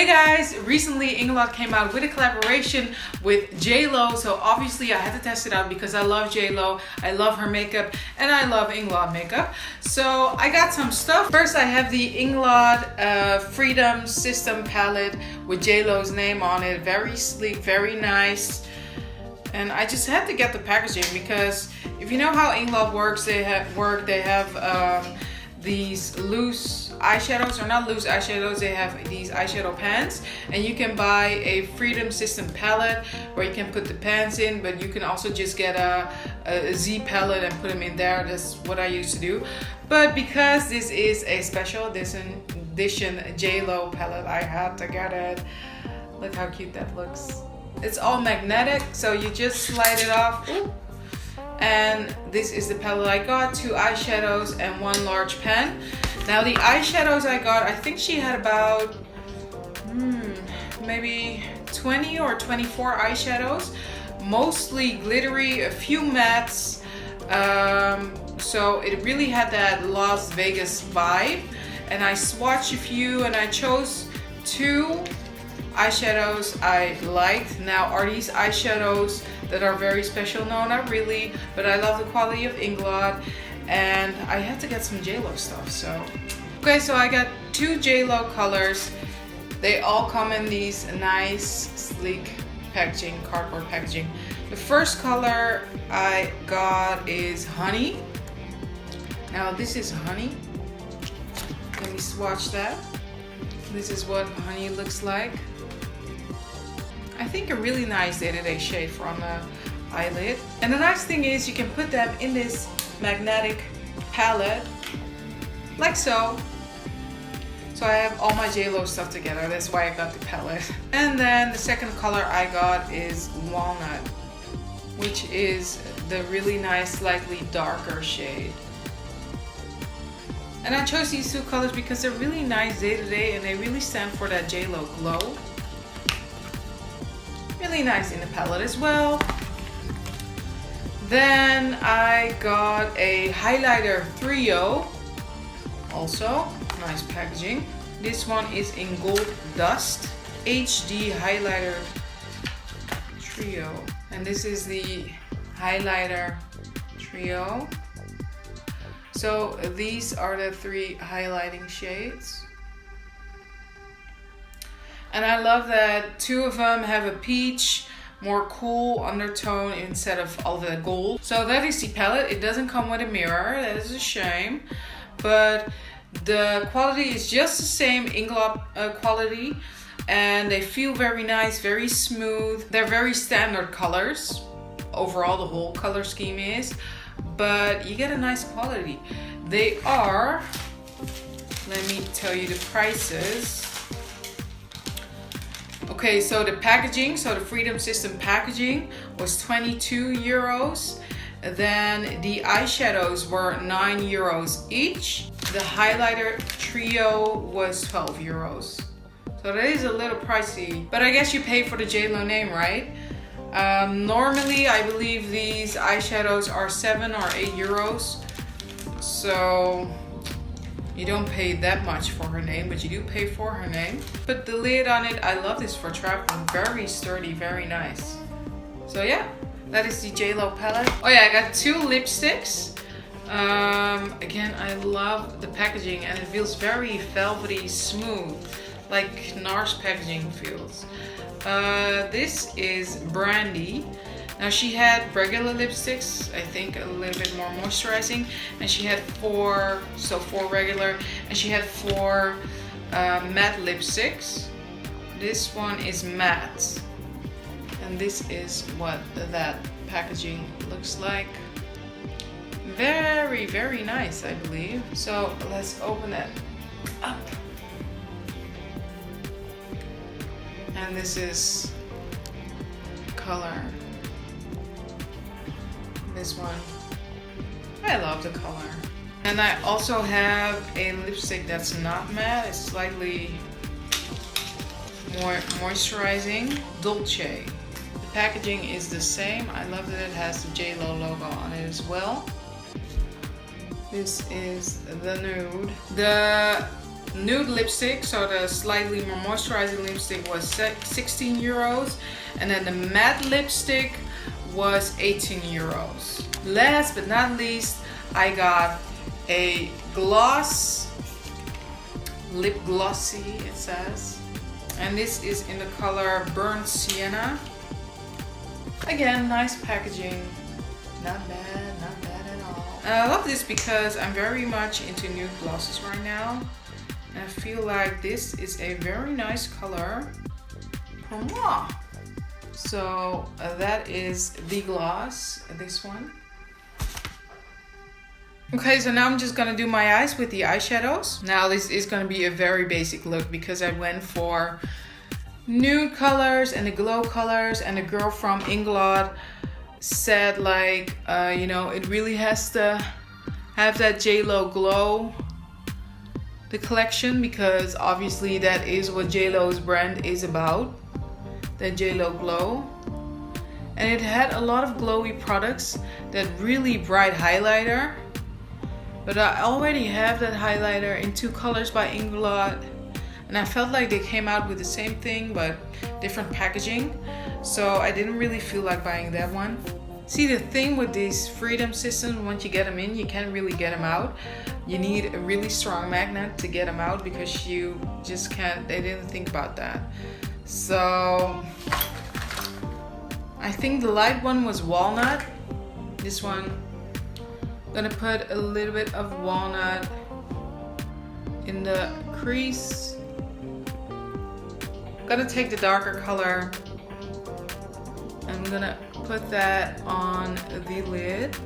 guys, recently Inglot came out with a collaboration with J-Lo, so obviously I had to test it out because I love J-Lo, I love her makeup, and I love Inglot makeup. So I got some stuff. First I have the Inglot Freedom System palette with J-Lo's name on it. Very sleek, very nice. And I just had to get the packaging because if you know how Inglot works, they have these loose eyeshadows, or not loose eyeshadows, they have these eyeshadow pans, and you can buy a Freedom System palette where you can put the pans in, but you can also just get a Z palette and put them in there. That's what I used to do. But because this is a special edition J-Lo palette, I had to get it. Look how cute that looks. It's all magnetic, so you just slide it off. Ooh. And this is the palette I got, 2 eyeshadows and 1 large pen. Now the eyeshadows I got, I think she had about maybe 20 or 24 eyeshadows, mostly glittery, a few mattes, so it really had that Las Vegas vibe. And I swatched a few and I chose 2 eyeshadows I liked. Now, are these eyeshadows that are very special? No, not really, but I love the quality of Inglot, and I had to get some J-Lo stuff. So okay, so I got 2 J-Lo colors. They all come in these nice sleek packaging, cardboard packaging. The first color I got is Honey. Now this is Honey. Let me swatch that. This is what Honey looks like. I think a really nice day-to-day shade for on the eyelid. And the nice thing is you can put them in this magnetic palette, like so. So I have all my J-Lo stuff together. That's why I got the palette. And then the second color I got is Walnut, which is the really nice, slightly darker shade. And I chose these 2 colors because they're really nice day-to-day and they really stand for that J-Lo glow. Really nice in the palette as well. Then I got a highlighter trio, also nice packaging. This one is in Gold Dust HD highlighter trio, and this is the highlighter trio. So these are the 3 highlighting shades. And I love that 2 of them have a peach, more cool undertone instead of all the gold. So that is the palette. It doesn't come with a mirror, that is a shame. But the quality is just the same Inglot quality. And they feel very nice, very smooth. They're very standard colors. Overall, the whole color scheme is. But you get a nice quality. They are, let me tell you the prices. Okay, so the packaging, so the Freedom System packaging was 22 euros. Then the eyeshadows were 9 euros each. The highlighter trio was 12 euros. So that is a little pricey, but I guess you pay for the J-Lo name, right? Normally, I believe these eyeshadows are 7 or 8 euros. So you don't pay that much for her name, but you do pay for her name. Put the lid on it. I love this for traveling. Very sturdy, very nice. So yeah, that is the J-Lo palette. Oh yeah, I got 2 lipsticks. Again, I love the packaging and it feels very velvety smooth, like NARS packaging feels. This is Brandy. Now she had regular lipsticks, I think a little bit more moisturizing, and she had 4 regular, and she had 4 matte lipsticks. This one is matte, and this is what that packaging looks like. Very, very nice, I believe. So let's open it up. And this is color. This one, I love the color. And I also have a lipstick that's not matte, it's slightly more moisturizing, Dolce. The packaging is the same. I love that it has the J-Lo logo on it as well. This is the nude. The nude lipstick, so the slightly more moisturizing lipstick was 16 euros, and then the matte lipstick was 18 euros. Last but not least, I got a gloss, Lipglossy it says, and this is in the color Burnt Sienna. Again, nice packaging, not bad at all. And I love this because I'm very much into nude glosses right now, and I feel like this is a very nice color. So that is the gloss, this one. Okay, so now I'm just gonna do my eyes with the eyeshadows. Now this is gonna be a very basic look because I went for nude colors and the glow colors, and the girl from Inglot said like, you know, it really has to have that J-Lo glow, the collection, because obviously that is what J-Lo's brand is about, the J-Lo glow. And it had a lot of glowy products, that really bright highlighter. But I already have that highlighter in 2 colors by Inglot, and I felt like they came out with the same thing but different packaging, so I didn't really feel like buying that one. See, the thing with these Freedom systems, once you get them in, you can't really get them out. You need a really strong magnet to get them out because you just can't, they didn't think about that. So I think the light one was walnut. This one, I'm gonna put a little bit of walnut in the crease. I'm gonna take the darker color. I'm gonna put that on the lid.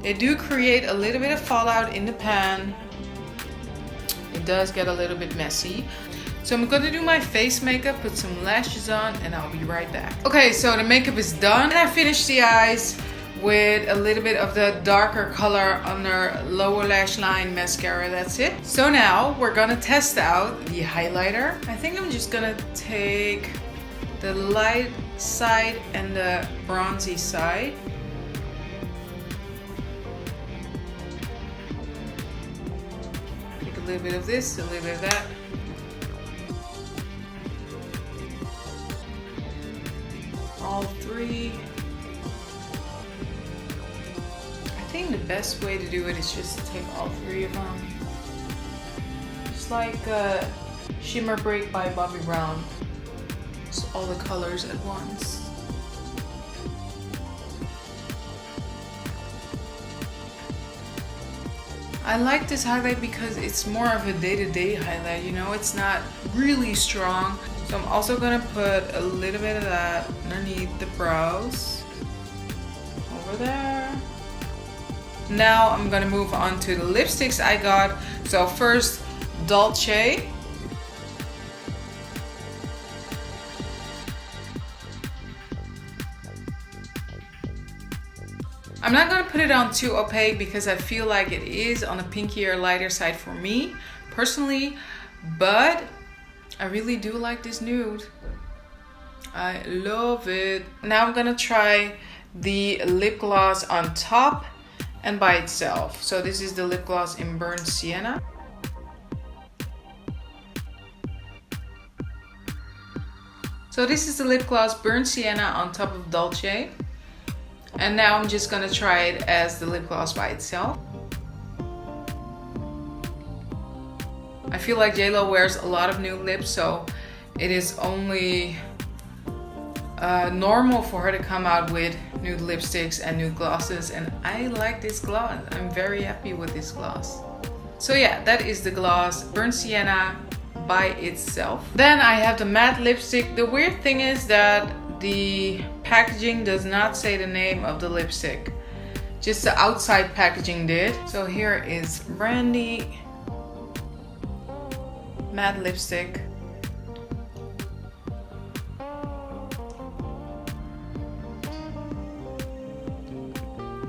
They do create a little bit of fallout in the pan. It does get a little bit messy. So I'm gonna do my face makeup, put some lashes on, and I'll be right back. Okay, so the makeup is done. And I finished the eyes with a little bit of the darker color under lower lash line mascara. That's it. So now we're gonna test out the highlighter. I think I'm just gonna take the light side and the bronzy side. Take a little bit of this, a little bit of that. All 3. I think the best way to do it is just to take all 3 of them. Just like Shimmer Break by Bobbi Brown. Just all the colors at once. I like this highlight because it's more of a day-to-day highlight, you know, it's not really strong. So I'm also gonna put a little bit of that underneath the brows, over there. Now I'm gonna move on to the lipsticks I got. So first, Dolce. I'm not gonna put it on too opaque because I feel like it is on the pinkier, lighter side for me, personally, but I really do like this nude. I love it. Now I'm gonna try the lip gloss on top and by itself. So this is the lip gloss in Burnt Sienna. So this is the lip gloss Burnt Sienna on top of Dolce. And now I'm just gonna try it as the lip gloss by itself. I feel like J-Lo wears a lot of nude lips, so it is only normal for her to come out with nude lipsticks and nude glosses, and I like this gloss. I'm very happy with this gloss. So yeah, that is the gloss Burnt Sienna by itself. Then I have the matte lipstick. The weird thing is that the packaging does not say the name of the lipstick, just the outside packaging did. So here is Brandy matte lipstick.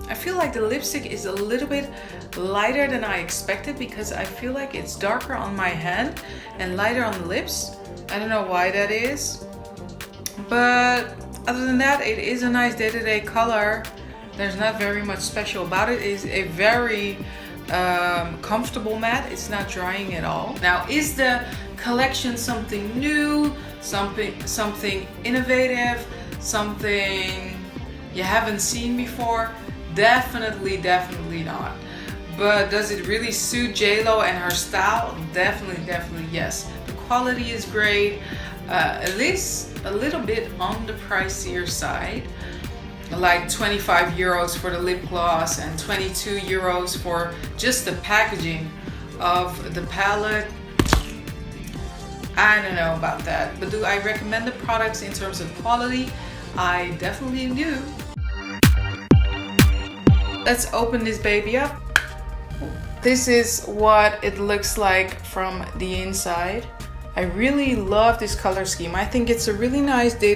I feel like the lipstick is a little bit lighter than I expected because I feel like it's darker on my hand and lighter on the lips. I don't know why that is, but other than that, it is a nice day-to-day color. There's not very much special about it. It is a very comfortable matte. It's not drying at all. Now, is the collection something new, something innovative, something you haven't seen before? Definitely not. But does it really suit JLo and her style? Definitely yes. The quality is great, at least a little bit on the pricier side, like 25 euros for the lip gloss and 22 euros for just the packaging of the palette. I don't know about that, but do I recommend the products in terms of quality? I definitely do. Let's open this baby up. This is what it looks like from the inside. I really love this color scheme. I think it's a really nice day to